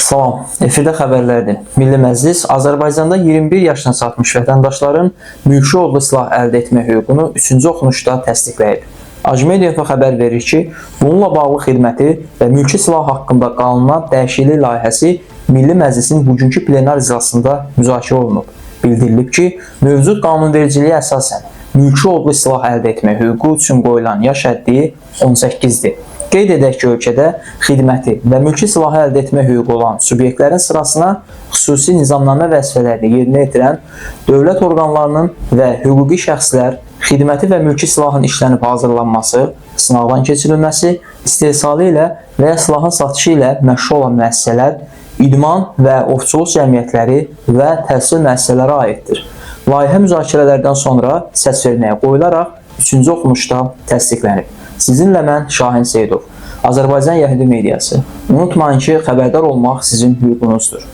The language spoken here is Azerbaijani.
Salam, efirdə xəbərlərdir. Milli Məclis Azərbaycanda 21 yaşına çatmış vətəndaşların mülki odlu silah əldə etmə hüququnu 3-cü oxunuşda təsdiqləyib. Acmedia xəbər verir ki, bununla bağlı xidməti və mülki silah haqqında qanuna dəyişiklik layihəsi Milli Məclisin bugünkü plenar iclasında müzakirə olunub. Bildirilib ki, mövcud qanunvericiliyə əsasən mülki odlu silah əldə etmə hüququ üçün qoyulan yaş həddi 18-dir. Qeyd edək ki, ölkədə xidməti və mülki silahı əldə etmə hüququ olan subyektlərin sırasına xüsusi nizamnamə vəzifələrini yerinə yetirən dövlət orqanlarının və hüquqi şəxslər xidməti və mülki silahın işlənib hazırlanması, sınaqdan keçirilməsi, istehsalı ilə və ya silahın satışı ilə məşğul olan müəssisələr, idman və ovçuluq cəmiyyətləri və təhsil müəssisələri aiddir. Layihə müzakirələrdən sonra səsverməyə qoyularaq 3-cü oxunuşda təsdiqlənib. Sizinlə mən Şahin Seyidov, Azərbaycan Yəhudi Mediası. Unutmayın ki, xəbərdar olmaq sizin hüququnuzdur.